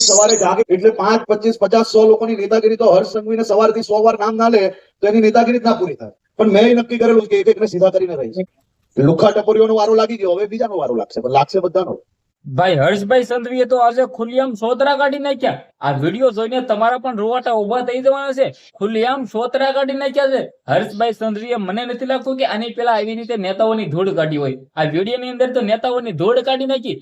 સવારે જાગે એટલે 5, 25, 50, 100 લોકોની નેતાગીરી તો હર્ષ સંઘવીને સવારથી 100 વાર નામ ના લે તો એની નેતાગીરી જ ના પૂરી થાય. પણ મેં નક્કી કરેલું કે એક એકને સીધા કરીને રહીશ. લુખા ટપોરીઓનો વારો લાગી ગયો, હવે બીજાનો વારો લાગશે, પણ લાગશે બધાનો. ભાઈ હર્ષભાઈ સંઘવીએ તો આજે ખુલ્લેઆમ સોતરા કાઢી નાખ્યા. આ વિડીયો જોઈને તમારા પણ રોવાટા ઉભા થઈ જવાના છે. ખુલ્લેઆમ સોતરા કાઢી નાખ્યા છે હર્ષભાઈ સંઘવીએ. મને નથી લાગતું કે આની પેલા આવી રીતે નેતાઓની ધૂળ કાઢી હોય. આ વિડીયોની અંદર તો નેતાઓની ધૂળ કાઢી નાખી.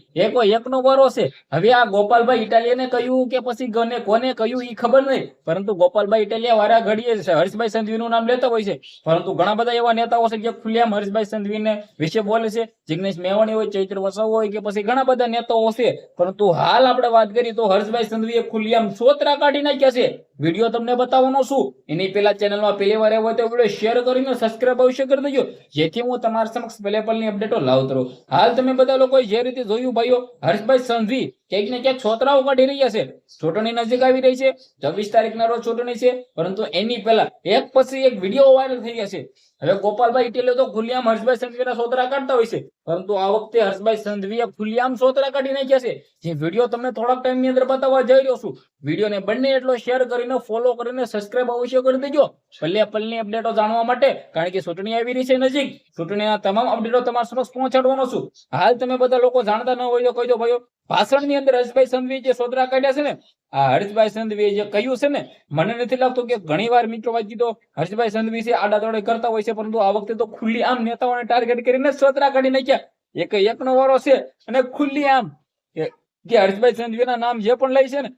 એકનો વારો છે. હવે આ ગોપાલભાઈ ઇટાલિયાને કહ્યું કે પછી કોને કહ્યું એ ખબર નહીં, પરંતુ ગોપાલભાઈ ઇટાલિયા વારા ઘડીએ હર્ષભાઈ સંઘવીનું નામ લેતા હોય છે. પરંતુ ઘણા બધા એવા નેતાઓ છે જે ખુલ્લેઆમ હર્ષભાઈ સંઘવીને વિશે બોલે છે. જિગ્નેશ મેવાણી હોય, ચૈત્ર વસાવા હોય કે પછી ઘણા બધા નેતાઓ છે. પરંતુ હાલ આપણે વાત કરીએ તો હર્ષભાઈ સંઘવીએ ખુલ્લેઆમ સોતરા કાઢી નાખ્યા છે. વિડીયો તમને બતાવવાનો છું. એની પહેલા ચેનલમાં પહેલી વાર આવ્યો તો વિડીયો શેર કરીને સબસ્ક્રાઇબ અવશ્ય કરી દેજો, જેથી હું તમારા સમક્ષ પલે અપડેટો લાવતો રહું. હાલ તમે બધા લોકો જે રીતે જોયું ભાઈઓ, હર્ષભાઈ સંઘવી ક્યાંક ને ક્યાંક સોતરાઓ કાઢી રહ્યા છે. ચૂંટણી નજીક આવી રહી છે. 24 તારીખના રોજ ચૂંટણી છે, પરંતુ એની પહેલા એક પછી એક વિડીયો વાયરલ થઈ ગયા છે. હવે ગોપાલભાઈ ઇટેલે તો ખુલ્લેઆમ હર્ષભાઈ સંઘવીના સોતરા કાઢતા હોય છે, પરંતુ આ વખતે હર્ષભાઈ સંઘવીએ ખુલ્લેઆમ સોતરા કાઢી નાખ્યા છે. જે વિડીયો તમને થોડાક ટાઈમની અંદર બતાવવા જઈ રહ્યો છું. વિડીયોને બંને એટલો શેર કરીને ફોલો કરીને સબસ્ક્રાઇબ અવશ્ય કરી દેજો, પલની અપડેટો જાણવા માટે. કારણ કે ચૂંટણી આવી રહી છે નજીક. ચૂંટણીના તમામ અપડેટો તમારા સમક્ષ પહોંચાડવાનો છું. હાલ તમે બધા લોકો જાણતા ન હોય તો કહી દો ભાઈઓ, ભાષણની અંદર હર્ષભાઈ સંઘવી જે સોતરા કાઢ્યા છે ને, આ હર્ષભાઈ સંઘવીએ જે કહ્યું છે ને, મને નથી લાગતું કે ઘણી વાર મિત્રો વાંચી તો હર્ષભાઈ સંઘવી છે આડાદોડે કરતા હોય છે, પરંતુ આ વખતે તો ખુલ્લેઆમ નેતાઓને ટાર્ગેટ કરીને સોતરા કાઢી નાખ્યા. એકનો વારો છે અને ખુલ્લેઆમ કે હર્ષભાઈ સંઘવીના નામ જે પણ લઈ છે ને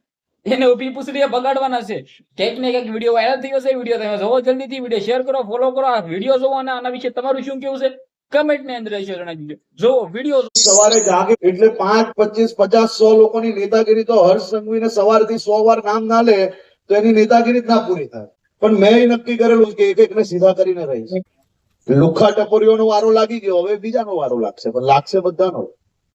એને ઉભી પૂછડીએ બગાડવાના છે. ક્યાંક ને ક્યાંક વિડીયો વાયરલ થયો છે. વિડીયો તમે જોવો, જલ્દીથી વિડીયો શેર કરો, ફોલો કરો, આ વિડીયો જોવો અને આના વિશે તમારું શું કેવું છે કમેન્ટ ની અંદર જણાવી દેજો. જો વિડીયો સવારે જાગે એટલે 5, 25, 50, 100 લોકોની નેતાગીરી તો હર્ષ સંઘવીને સવારથી 100 વાર નામ ના લે તો એની નેતાગીરી જ ના પૂરી થાય. પણ મેં નક્કી કરેલું કે એક એકને સીધા કરીને રહીશ. લુખા ટપોરીઓનો વારો લાગી ગયો, હવે બીજાનો વારો લાગશે, પણ લાગશે બધાનો.